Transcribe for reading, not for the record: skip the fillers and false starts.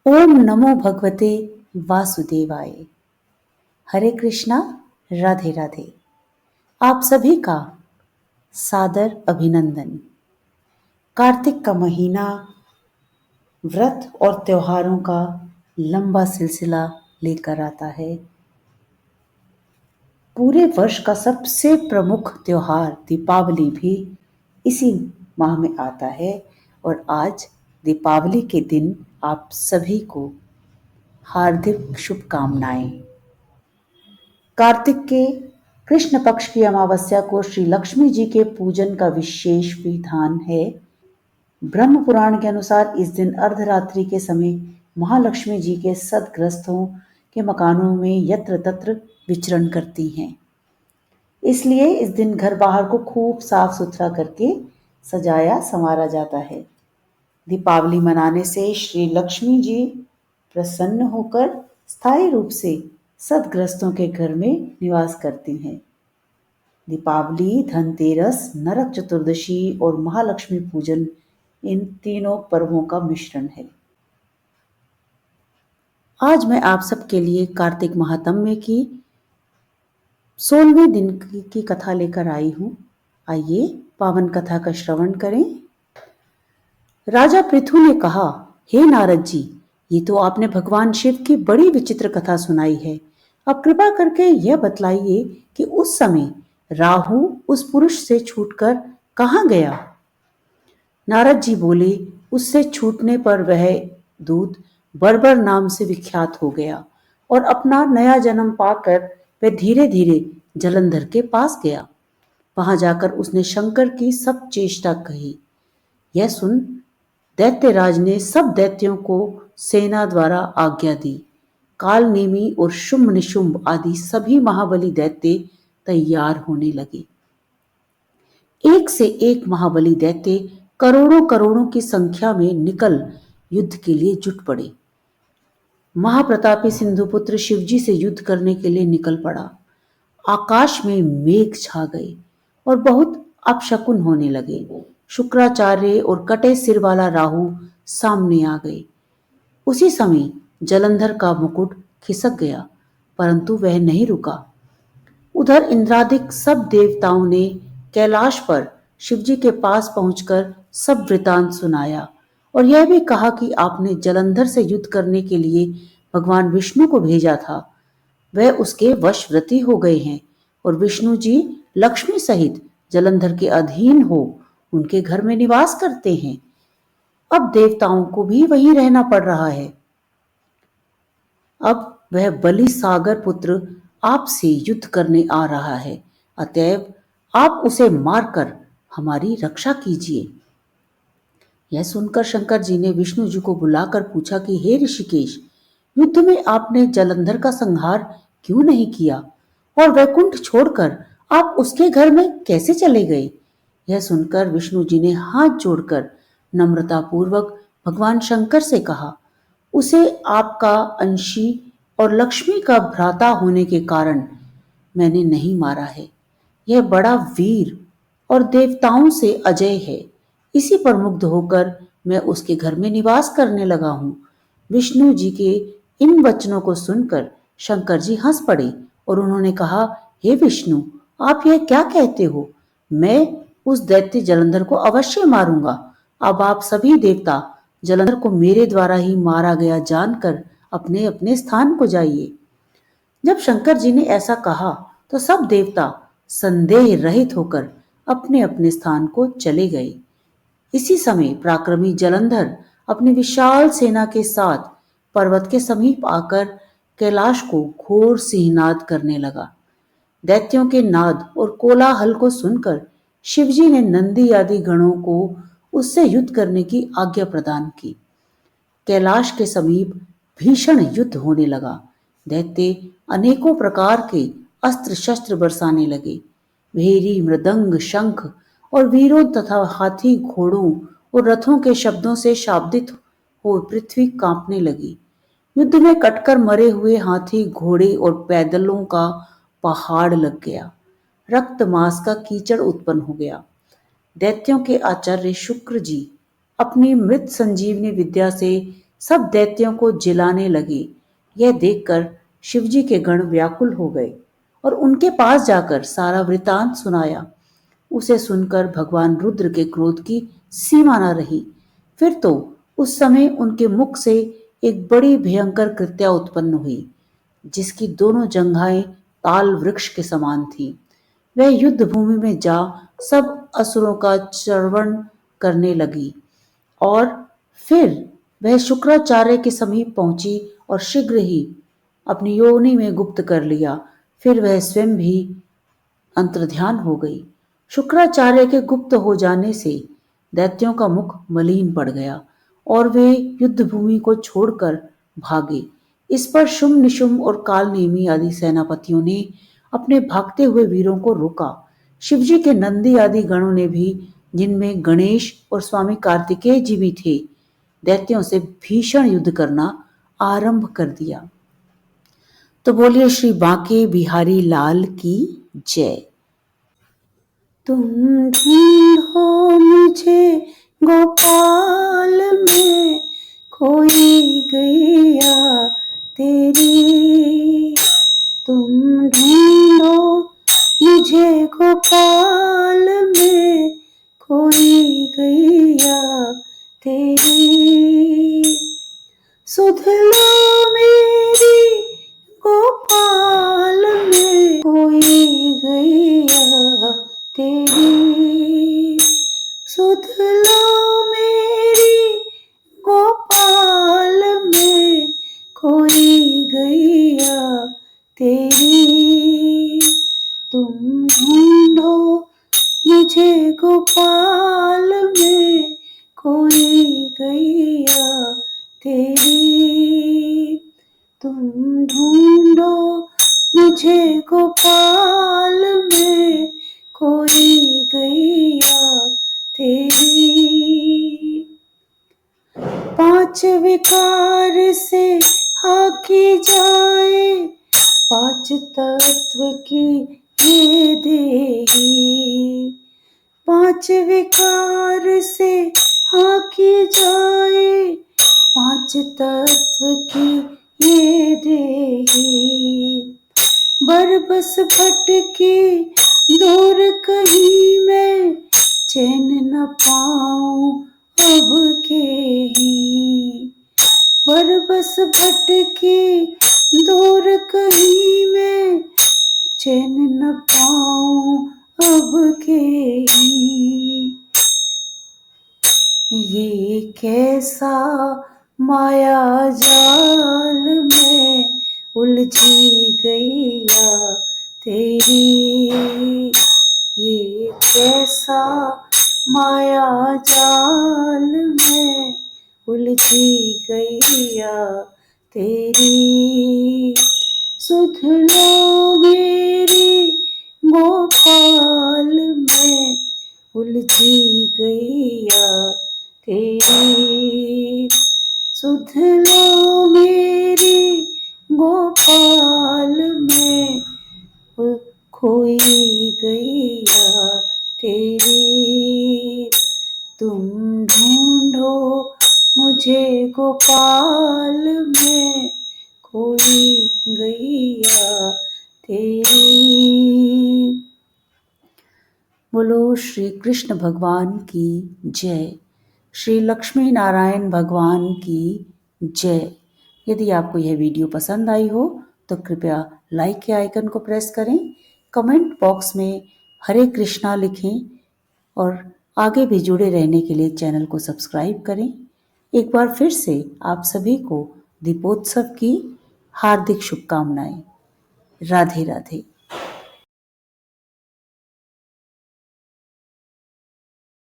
ओम नमो भगवते वासुदेवाय। हरे कृष्णा, राधे राधे। आप सभी का सादर अभिनंदन। कार्तिक का महीना व्रत और त्योहारों का लंबा सिलसिला लेकर आता है। पूरे वर्ष का सबसे प्रमुख त्योहार दीपावली भी इसी माह में आता है और आज दीपावली के दिन आप सभी को हार्दिक शुभकामनाएं। कार्तिक के कृष्ण पक्ष की अमावस्या को श्री लक्ष्मी जी के पूजन का विशेष विधान है। ब्रह्म पुराण के अनुसार इस दिन अर्धरात्रि के समय महालक्ष्मी जी के सदग्रस्तों के मकानों में यत्र तत्र विचरण करती हैं। इसलिए इस दिन घर बाहर को खूब साफ सुथरा करके सजाया संवारा जाता है। दीपावली मनाने से श्री लक्ष्मी जी प्रसन्न होकर स्थायी रूप से सदग्रस्तों के घर में निवास करती हैं। दीपावली, धनतेरस, नरक चतुर्दशी और महालक्ष्मी पूजन इन तीनों पर्वों का मिश्रण है। आज मैं आप सबके लिए कार्तिक महात्म्य की 16वें दिन की कथा लेकर आई हूँ। आइए पावन कथा का श्रवण करें। राजा पृथु ने कहा, हे नारद जी, ये तो आपने भगवान शिव की बड़ी विचित्र कथा सुनाई है। अब कृपा करके यह बतलाइए कि उस समय राहु उस पुरुष से छूटकर कहाँ गया। नारद जी बोले, उससे छूटने पर वह दूत बर्बर नाम से विख्यात हो गया और अपना नया जन्म पाकर वह धीरे धीरे जलंधर के पास गया। वहां जाकर उसने शंकर की सब चेष्टा कही। यह सुन दैत्यराज ने सब दैत्यों को सेना द्वारा आज्ञा दी। कालनेमी और शुंभ निशुंभ आदि सभी महाबली दैत्य तैयार होने लगे। एक से एक महाबली दैत्य करोड़ों करोड़ों की संख्या में निकल युद्ध के लिए जुट पड़े। महाप्रतापी सिंधुपुत्र शिवजी से युद्ध करने के लिए निकल पड़ा। आकाश में मेघ छा गए और बहुत अपशकुन होने लगे। शुक्राचार्य और कटे सिर वाला राहु सामने आ गए। उसी समय जलंधर का मुकुट खिसक गया, परंतु वह नहीं रुका। उधर इंद्रादिक सब देवताओं ने कैलाश पर शिवजी के पास पहुंचकर सब वृतांत सुनाया और यह भी कहा कि आपने जलंधर से युद्ध करने के लिए भगवान विष्णु को भेजा था। वह उसके वशव्रती हो गए हैं और विष्णु जी लक्ष्मी सहित जलंधर के अधीन हो उनके घर में निवास करते हैं। अब देवताओं को भी वहीं रहना पड़ रहा है। अब वह बलि सागर पुत्र आपसे युद्ध करने आ रहा है, अतएव आप उसे मारकर हमारी रक्षा कीजिए। यह सुनकर शंकर जी ने विष्णु जी को बुलाकर पूछा कि हे ऋषिकेश, युद्ध में आपने जलंधर का संहार क्यों नहीं किया और वैकुंठ छोड़कर आप उसके घर में कैसे चले गए। यह सुनकर विष्णु जी ने हाथ जोड़कर नम्रता पूर्वक भगवान शंकर से कहा, उसे आपका अंशी और लक्ष्मी का भ्राता होने के कारण मैंने नहीं मारा है। यह बड़ा वीर और देवताओं से अजय है। इसी पर मुग्ध होकर मैं उसके घर में निवास करने लगा हूँ। विष्णु जी के इन वचनों को सुनकर शंकर जी हंस पड़े और उन्होंने कहा, हे विष्णु, आप यह क्या कहते हो। मैं उस दैत्य जलंधर को अवश्य मारूंगा। अब आप सभी देवता जलंधर को मेरे द्वारा ही मारा गया जानकर अपने अपने स्थान को जाइए। जब शंकर जी ने ऐसा कहा तो सब देवता संदेह रहित होकर अपने अपने स्थान को चले गए। इसी समय पराक्रमी जलंधर अपनी विशाल सेना के साथ पर्वत के समीप आकर कैलाश को घोर सिंहनाद करने लगा। दैत्यों के नाद और कोलाहल को सुनकर शिवजी ने नंदी आदि गणों को उससे युद्ध करने की आज्ञा प्रदान की। कैलाश के समीप भीषण युद्ध होने लगा। दैत्य अनेकों प्रकार के अस्त्र शस्त्र बरसाने लगे। भेरी, मृदंग, शंख और वीरों तथा हाथी, घोड़ों और रथों के शब्दों से शाब्दित हो पृथ्वी कांपने लगी। युद्ध में कटकर मरे हुए हाथी, घोड़े और पैदलों का पहाड़ लग गया। रक्त मांस का कीचड़ उत्पन्न हो गया। दैत्यों के आचार्य शुक्र जी अपनी मृत संजीवनी विद्या से सब दैत्यों को जिलाने लगे। यह देखकर शिवजी के गण व्याकुल हो गए और उनके पास जाकर सारा वृतांत सुनाया। उसे सुनकर भगवान रुद्र के क्रोध की सीमा न रही। फिर तो उस समय उनके मुख से एक बड़ी भयंकर कृत्या उत्पन्न हुई, जिसकी दोनों जंघाएं ताल वृक्ष के समान थी। वह युद्ध भूमि में जा सब असुरों का चर्वण करने लगी और फिर वह शुक्राचार्य के समीप पहुंची और शीघ्र ही अपनी योनि में गुप्त कर लिया। फिर वह स्वयं भी अंतर्ध्यान हो गई। शुक्राचार्य के गुप्त हो जाने से दैत्यों का मुख मलिन पड़ गया और वे युद्ध भूमि को छोड़कर भागे। इस पर शुंभ निशुंभ और कालनेमी आदि सेनापतियों ने अपने भागते हुए वीरों को रोका। शिवजी के नंदी आदि गणों ने भी, जिनमें गणेश और स्वामी कार्तिकेय जी भी थे, दैत्यों से भीषण युद्ध करना आरंभ कर दिया। तो बोलिए श्री बांके बिहारी लाल की जय। तुम ढूंढो मुझे गोपाल में, खोई गैया तेरी। तुम ढूंढो मुझे गोपाल में, खोई गैया तेरी। सुध लो मेरी गोपाल में, खोई गैया तेरी। सुध लो मेरी गोपाल में, खोई गैया तेरी। तुम ढूंढो मुझे गोपाल में, खोई गैया तेरी। तुम ढूंढो मुझे गोपाल में, खोई गैया तेरी। पांच विकार से हाकी जाए, पांच तत्व की ये देही। पांच विकार से हाकी जाए, पांच तत्व की ये देही। बरबस भटकी दूर कहीं मैं, चैन न पाऊं अब के ही। बरबस भटकी दूर कहीं मैं, चैन न पाऊं अब के ही। ये कैसा माया जाल में उलझी गैया तेरी। ये कैसा माया जाल में उलझी गैया तेरी। सुध लो मेरी गोपाल में, उलझी गैया तेरी। सुध लो मेरी गोपाल में, खोई गैया तेरी। तुम ढूंढो मुझे गोपाल में, खोई गैया तेरी। बोलो श्री कृष्ण भगवान की जय। श्री लक्ष्मी नारायण भगवान की जय। यदि आपको यह वीडियो पसंद आई हो तो कृपया लाइक के आइकन को प्रेस करें, कमेंट बॉक्स में हरे कृष्णा लिखें और आगे भी जुड़े रहने के लिए चैनल को सब्सक्राइब करें। एक बार फिर से आप सभी को दीपोत्सव की हार्दिक शुभकामनाएं। राधे राधे।